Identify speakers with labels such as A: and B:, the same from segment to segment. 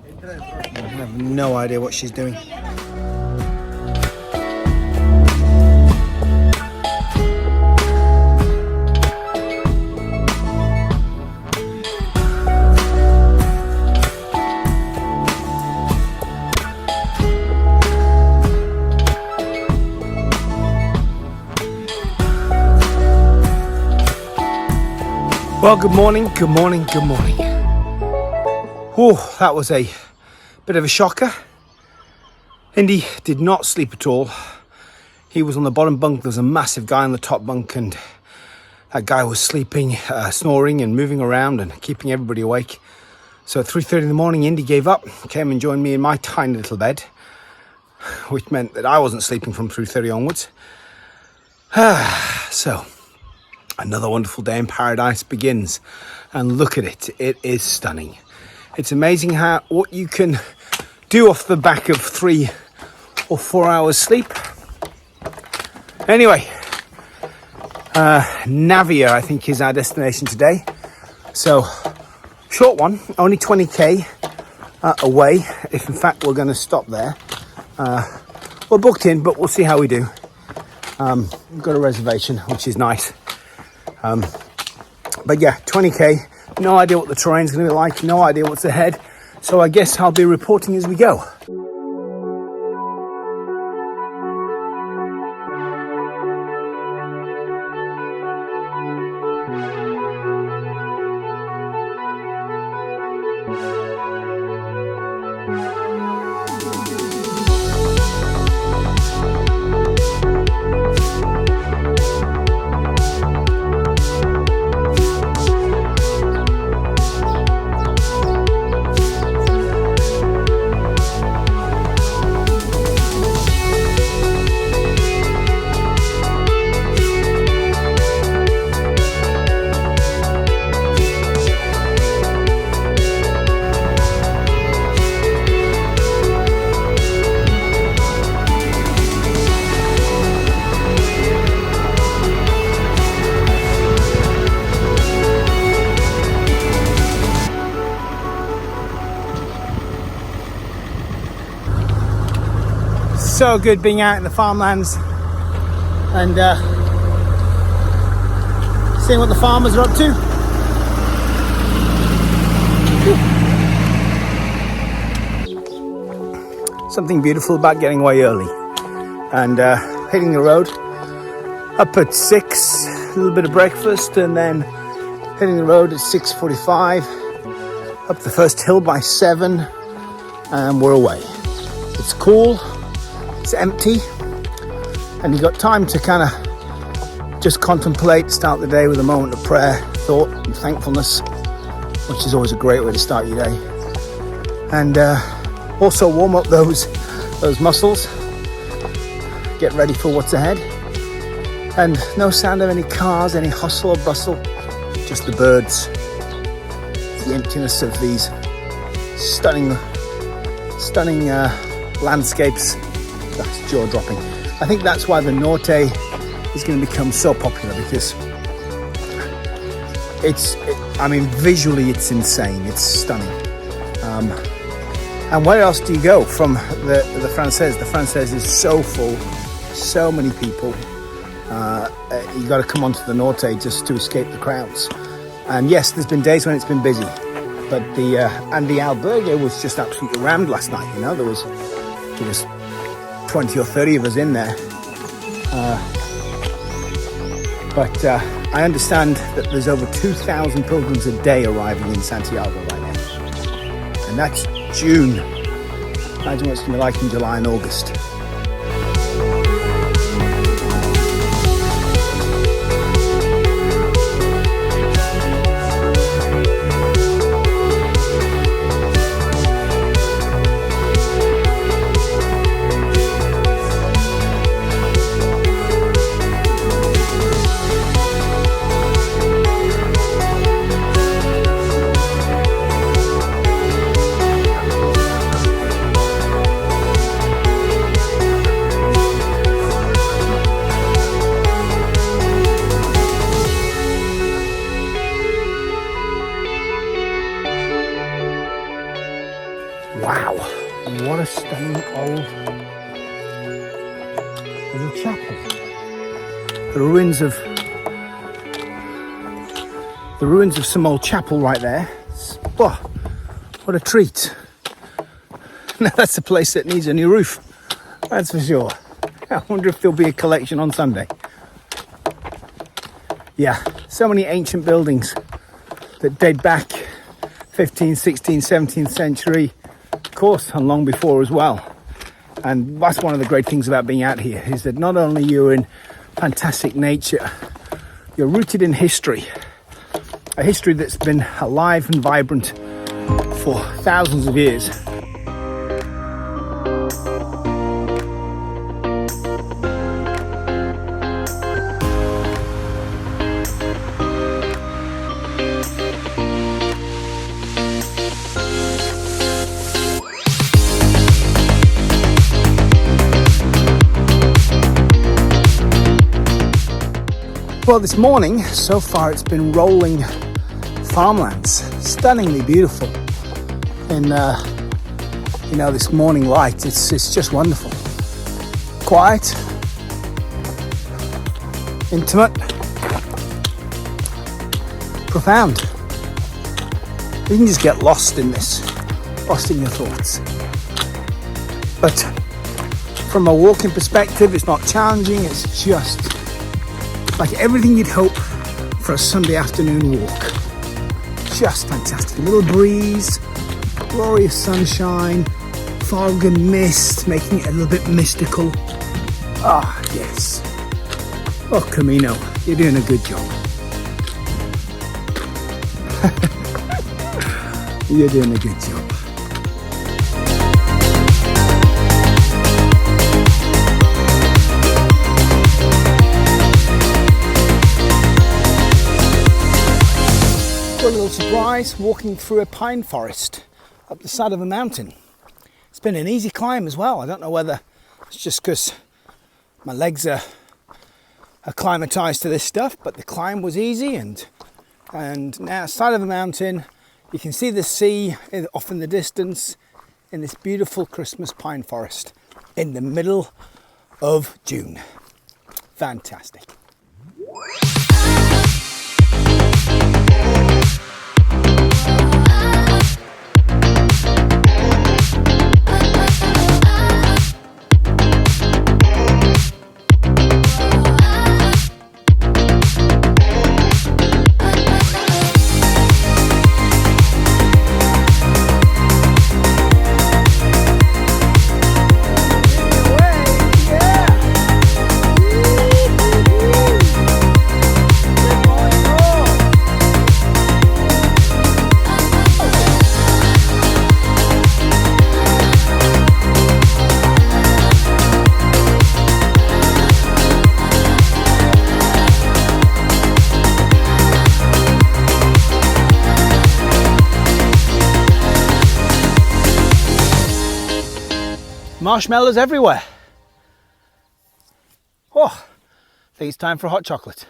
A: I have no idea what she's doing. Well, good morning, good morning, good morning. Oh, that was a bit of a shocker. Indy did not sleep at all. He was on the bottom bunk. There was a massive guy on the top bunk, and that guy was sleeping, snoring and moving around and keeping everybody awake. So at 3:30 in the morning, Indy gave up, came and joined me in my tiny little bed, which meant that I wasn't sleeping from 3:30 onwards. So another wonderful day in paradise begins, and look at it. It is stunning. It's amazing what you can do off the back of 3 or 4 hours sleep. Anyway, Navia, I think, is our destination today. So, short one, only 20k away, if in fact we're going to stop there. We're booked in, but we'll see how we do. We've got a reservation, which is nice. But yeah, 20k, no idea what the terrain's going to be like, no idea what's ahead. So I guess I'll be reporting as we go. So good being out in the farmlands and seeing what the farmers are up to. Something beautiful about getting away early and hitting the road up at 6, a little bit of breakfast, and then hitting the road at 6:45, up the first hill by 7, and we're away. It's cool. It's empty, and you got time to kind of just contemplate, start the day with a moment of prayer, thought and thankfulness, which is always a great way to start your day. And also warm up those muscles, get ready for what's ahead. And no sound of any cars, any hustle or bustle, just the birds, the emptiness of these stunning landscapes. That's jaw-dropping. I think that's why the Norte is going to become so popular, because visually it's insane. It's stunning. And where else do you go from the Francaise? The Francaise is so full, so many people. You got to come onto the Norte just to escape the crowds. And yes, there's been days when it's been busy, but the albergue was just absolutely rammed last night. You know, there was 20 or 30 of us in there. But I understand that there's over 2,000 pilgrims a day arriving in Santiago right now. And that's June. Imagine what it's going to be like in July and August. what a stunning old little chapel. The ruins of some old chapel right there. Oh, what a treat. Now that's a place that needs a new roof, that's for sure. I wonder if there'll be a collection on Sunday. Yeah, so many ancient buildings that date back 15th, 16th, 17th century, of course, and long before as well. And that's one of the great things about being out here, is that not only you're in fantastic nature, you're rooted in history. A history that's been alive and vibrant for thousands of years. Well, this morning, so far, it's been rolling farmlands, stunningly beautiful. And this morning light, it's just wonderful. Quiet, intimate, profound. You can just get lost in this, lost in your thoughts. But from a walking perspective, it's not challenging, it's just like everything you'd hope for a Sunday afternoon walk. Just fantastic. A little breeze, glorious sunshine, fog and mist, making it a little bit mystical. Ah, yes. Oh, Camino, you're doing a good job. You're doing a good job. A little surprise walking through a pine forest up the side of a mountain. It's been an easy climb as well. I don't know whether it's just because my legs are acclimatized to this stuff, but the climb was easy, and now side of a mountain, you can see the sea off in the distance in this beautiful Christmas pine forest in the middle of June. Fantastic. Marshmallows everywhere. Oh, I think it's time for a hot chocolate.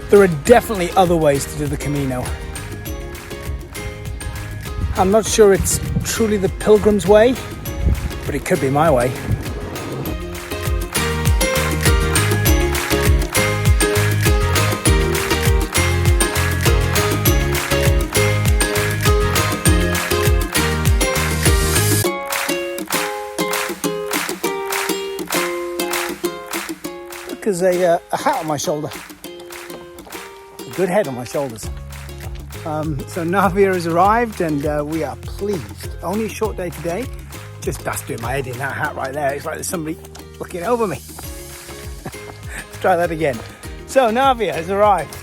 A: There are definitely other ways to do the Camino. I'm not sure it's truly the Pilgrim's Way, but it could be my way. thick as a hat on my shoulder. A good head on my shoulders. So Navia has arrived and we are pleased. Only a short day today. Just that's doing my head in that hat right there. It's like there's somebody looking over me. Let's try that again. So Navia has arrived.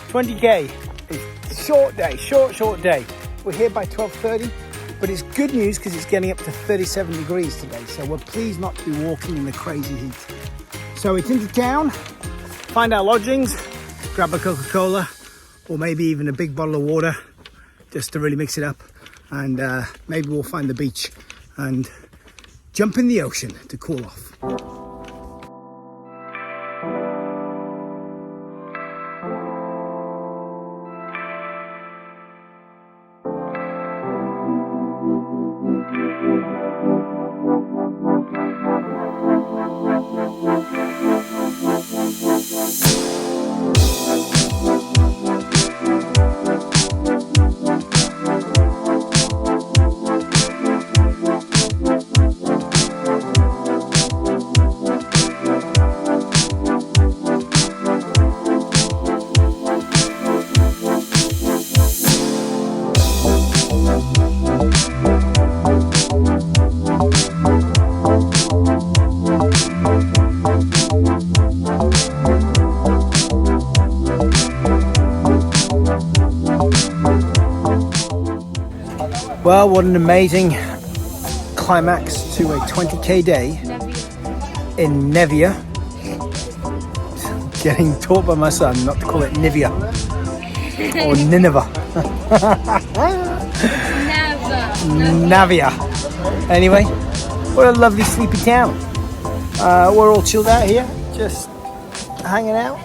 A: 20k. It's short day, short day. We're here by 12:30, but it's good news because it's getting up to 37 degrees today. So we're pleased not to be walking in the crazy heat. So it's into town, find our lodgings, grab a Coca-Cola, or maybe even a big bottle of water, just to really mix it up. And maybe we'll find the beach and jump in the ocean to cool off. Well, what an amazing climax to a 20k day in Navia. Getting taught by my son not to call it Nivea or Nineveh. Navia. Anyway, what a lovely sleepy town. We're all chilled out here, just hanging out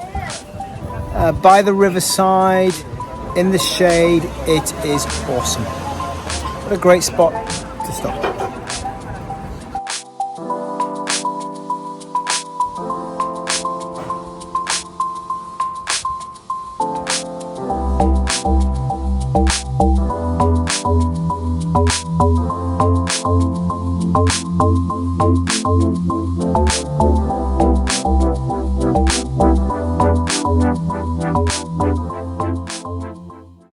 A: by the riverside in the shade. It is awesome. What a great spot to stop.